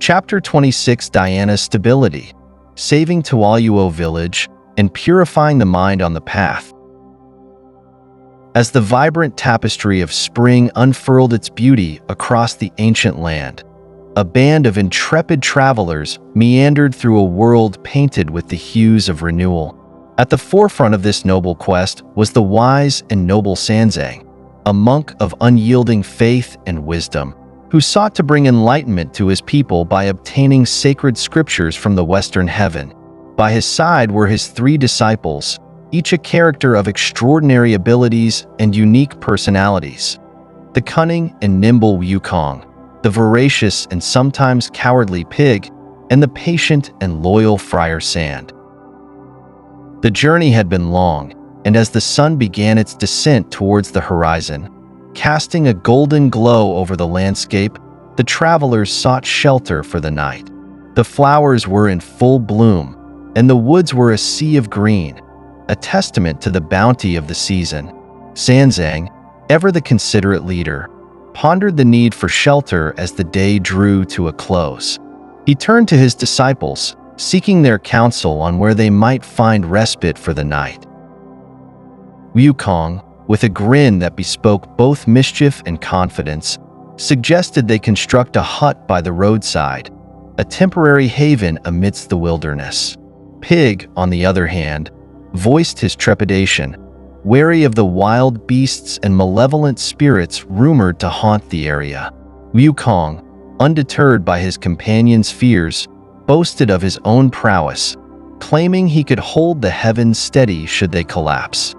Chapter 26: Diana's Stability, Saving Tuoluo Village and Purifying the Mind on the Path. As the vibrant tapestry of spring unfurled its beauty across the ancient land, a band of intrepid travelers meandered through a world painted with the hues of renewal. At the forefront of this noble quest was the wise and noble Sanzang, a monk of unyielding faith and wisdom, who sought to bring enlightenment to his people by obtaining sacred scriptures from the Western heaven. By his side were his 3 disciples, each a character of extraordinary abilities and unique personalities: the cunning and nimble Wukong, the voracious and sometimes cowardly Pig, and the patient and loyal Friar Sand. The journey had been long, and as the sun began its descent towards the horizon, casting a golden glow over the landscape, the travelers sought shelter for the night. The flowers were in full bloom, and the woods were a sea of green, a testament to the bounty of the season. Sanzang, ever the considerate leader, pondered the need for shelter as the day drew to a close. He turned to his disciples, seeking their counsel on where they might find respite for the night. Wukong, with a grin that bespoke both mischief and confidence, suggested they construct a hut by the roadside, a temporary haven amidst the wilderness. Pig, on the other hand, voiced his trepidation, wary of the wild beasts and malevolent spirits rumored to haunt the area. Wukong, undeterred by his companion's fears, boasted of his own prowess, claiming he could hold the heavens steady should they collapse.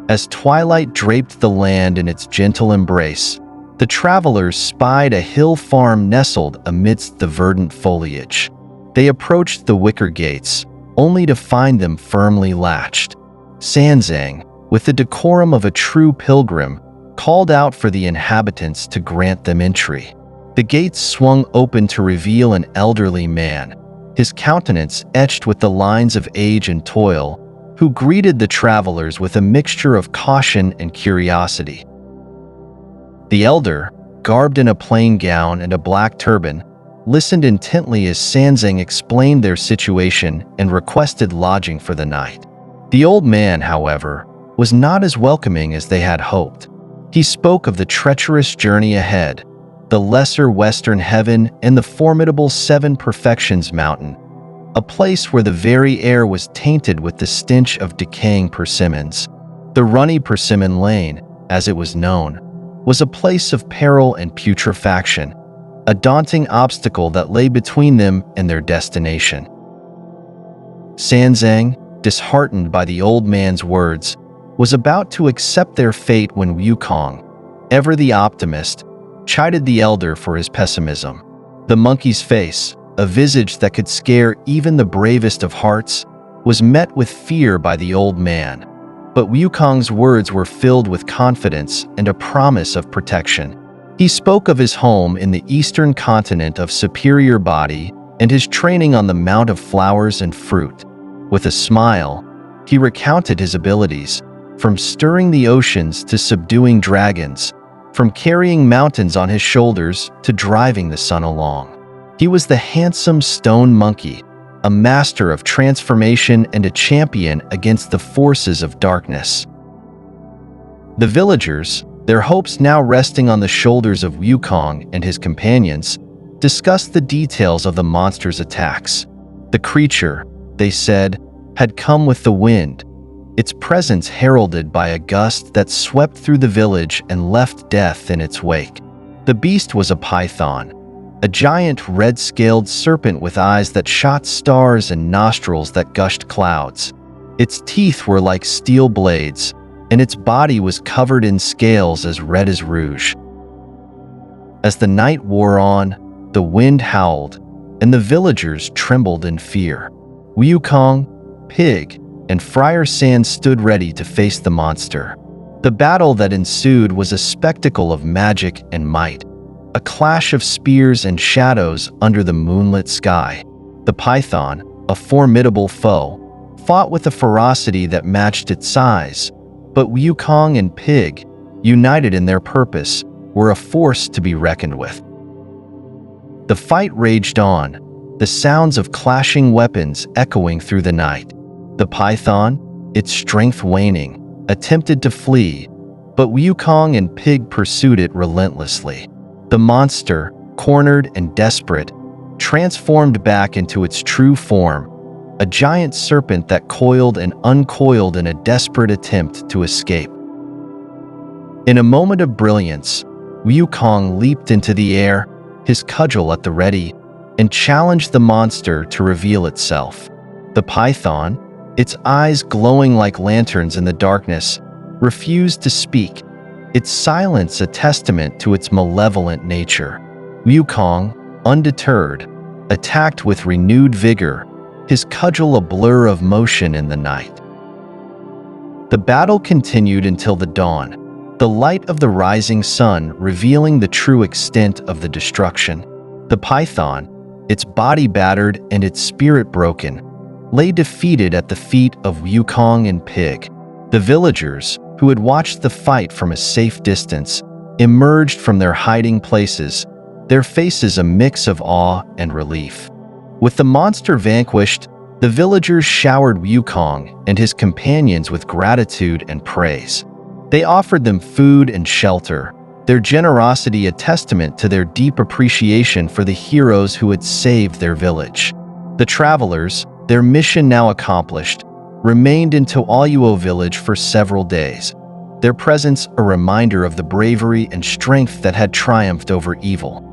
As twilight draped the land in its gentle embrace, the travelers spied a hill farm nestled amidst the verdant foliage. They approached the wicker gates, only to find them firmly latched. Sanzang, with the decorum of a true pilgrim, called out for the inhabitants to grant them entry. The gates swung open to reveal an elderly man, his countenance etched with the lines of age and toil, who greeted the travelers with a mixture of caution and curiosity. The elder, garbed in a plain gown and a black turban, listened intently as Sanzang explained their situation and requested lodging for the night. The old man, however, was not as welcoming as they had hoped. He spoke of the treacherous journey ahead, the lesser Western heaven and the formidable 7 Perfections Mountain, a place where the very air was tainted with the stench of decaying persimmons. The runny persimmon lane, as it was known, was a place of peril and putrefaction, a daunting obstacle that lay between them and their destination. Sanzang, disheartened by the old man's words, was about to accept their fate when Wukong, ever the optimist, chided the elder for his pessimism. The monkey's face, a visage that could scare even the bravest of hearts, was met with fear by the old man. But Wukong's words were filled with confidence and a promise of protection. He spoke of his home in the eastern continent of superior body and his training on the Mount of Flowers and Fruit. With a smile, he recounted his abilities, from stirring the oceans to subduing dragons, from carrying mountains on his shoulders to driving the sun along. He was the handsome stone monkey, a master of transformation and a champion against the forces of darkness. The villagers, their hopes now resting on the shoulders of Wukong and his companions, discussed the details of the monster's attacks. The creature, they said, had come with the wind, its presence heralded by a gust that swept through the village and left death in its wake. The beast was a python, a giant red-scaled serpent with eyes that shot stars and nostrils that gushed clouds. Its teeth were like steel blades, and its body was covered in scales as red as rouge. As the night wore on, the wind howled, and the villagers trembled in fear. Wukong, Pig, and Friar Sand stood ready to face the monster. The battle that ensued was a spectacle of magic and might, a clash of spears and shadows under the moonlit sky. The python, a formidable foe, fought with a ferocity that matched its size, but Wukong and Pig, united in their purpose, were a force to be reckoned with. The fight raged on, the sounds of clashing weapons echoing through the night. The python, its strength waning, attempted to flee, but Wukong and Pig pursued it relentlessly. The monster, cornered and desperate, transformed back into its true form, a giant serpent that coiled and uncoiled in a desperate attempt to escape. In a moment of brilliance, Wukong leaped into the air, his cudgel at the ready, and challenged the monster to reveal itself. The python, its eyes glowing like lanterns in the darkness, refused to speak, its silence a testament to its malevolent nature. Wukong, undeterred, attacked with renewed vigor, his cudgel a blur of motion in the night. The battle continued until the dawn, the light of the rising sun revealing the true extent of the destruction. The python, its body battered and its spirit broken, lay defeated at the feet of Wukong and Pig. The villagers, who had watched the fight from a safe distance, emerged from their hiding places, their faces a mix of awe and relief. With the monster vanquished, the villagers showered Wukong and his companions with gratitude and praise. They offered them food and shelter, their generosity a testament to their deep appreciation for the heroes who had saved their village. The travelers, their mission now accomplished, remained in Tuoluo Village for several days, their presence a reminder of the bravery and strength that had triumphed over evil.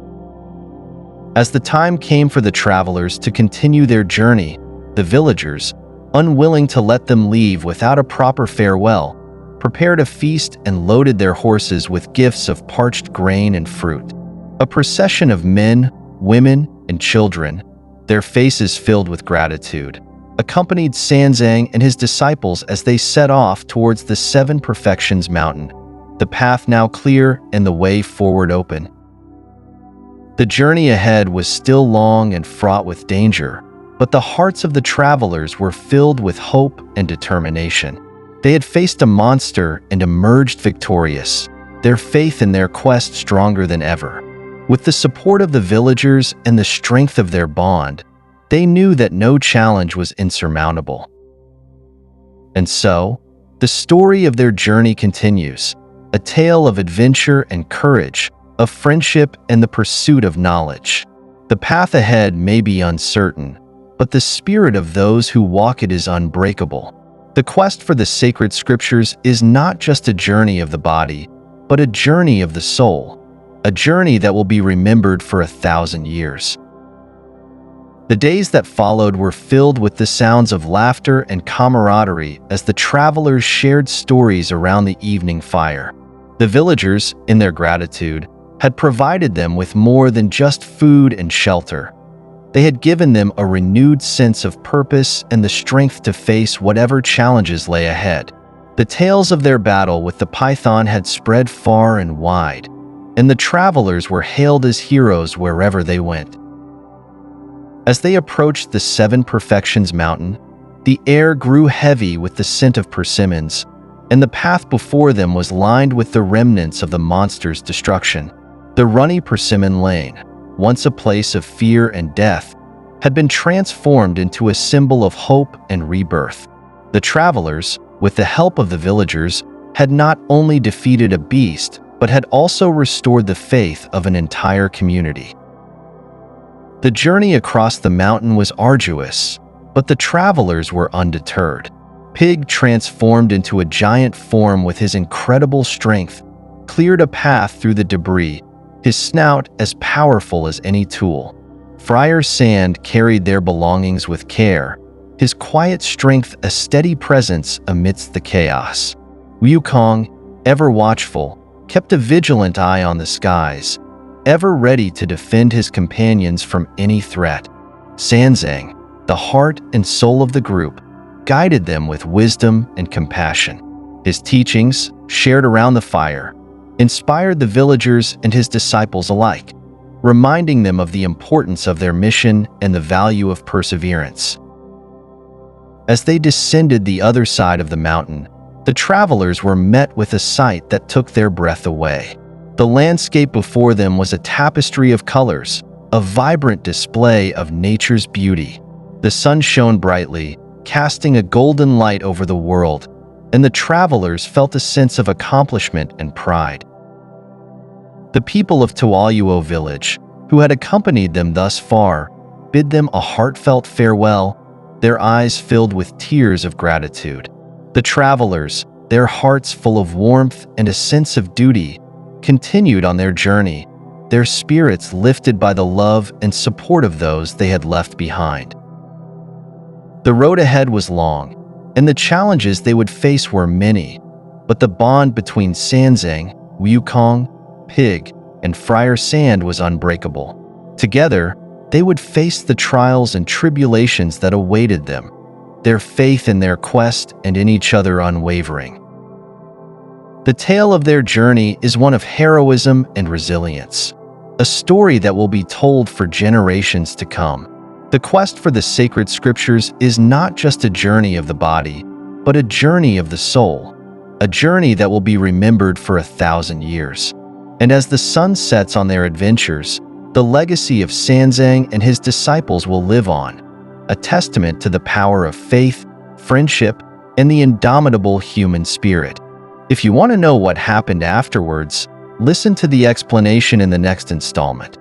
As the time came for the travelers to continue their journey, the villagers, unwilling to let them leave without a proper farewell, prepared a feast and loaded their horses with gifts of parched grain and fruit. A procession of men, women, and children, their faces filled with gratitude, accompanied Sanzang and his disciples as they set off towards the Seven Perfections Mountain, the path now clear and the way forward open. The journey ahead was still long and fraught with danger, but the hearts of the travelers were filled with hope and determination. They had faced a monster and emerged victorious, their faith in their quest stronger than ever. With the support of the villagers and the strength of their bond, they knew that no challenge was insurmountable. And so, the story of their journey continues, a tale of adventure and courage, of friendship and the pursuit of knowledge. The path ahead may be uncertain, but the spirit of those who walk it is unbreakable. The quest for the sacred scriptures is not just a journey of the body, but a journey of the soul, a journey that will be remembered for 1,000 years. The days that followed were filled with the sounds of laughter and camaraderie as the travelers shared stories around the evening fire. The villagers, in their gratitude, had provided them with more than just food and shelter. They had given them a renewed sense of purpose and the strength to face whatever challenges lay ahead. The tales of their battle with the python had spread far and wide, and the travelers were hailed as heroes wherever they went. As they approached the Seven Perfections Mountain, the air grew heavy with the scent of persimmons, and the path before them was lined with the remnants of the monster's destruction. The runny persimmon lane, once a place of fear and death, had been transformed into a symbol of hope and rebirth. The travelers, with the help of the villagers, had not only defeated a beast, but had also restored the faith of an entire community. The journey across the mountain was arduous, but the travelers were undeterred. Pig, transformed into a giant form with his incredible strength, cleared a path through the debris, his snout as powerful as any tool. Friar Sand carried their belongings with care, his quiet strength a steady presence amidst the chaos. Wukong, ever watchful, kept a vigilant eye on the skies, ever ready to defend his companions from any threat. Sanzang, the heart and soul of the group, guided them with wisdom and compassion. His teachings, shared around the fire, inspired the villagers and his disciples alike, reminding them of the importance of their mission and the value of perseverance. As they descended the other side of the mountain, the travelers were met with a sight that took their breath away. The landscape before them was a tapestry of colors, a vibrant display of nature's beauty. The sun shone brightly, casting a golden light over the world, and the travelers felt a sense of accomplishment and pride. The people of Tuoluo Village, who had accompanied them thus far, bid them a heartfelt farewell, their eyes filled with tears of gratitude. The travelers, their hearts full of warmth and a sense of duty, continued on their journey, their spirits lifted by the love and support of those they had left behind. The road ahead was long, and the challenges they would face were many, but the bond between Sanzang, Wukong, Pig, and Friar Sand was unbreakable. Together, they would face the trials and tribulations that awaited them, their faith in their quest and in each other unwavering. The tale of their journey is one of heroism and resilience, a story that will be told for generations to come. The quest for the sacred scriptures is not just a journey of the body, but a journey of the soul, a journey that will be remembered for 1,000 years. And as the sun sets on their adventures, the legacy of Sanzang and his disciples will live on, a testament to the power of faith, friendship, and the indomitable human spirit. If you want to know what happened afterwards, listen to the explanation in the next installment.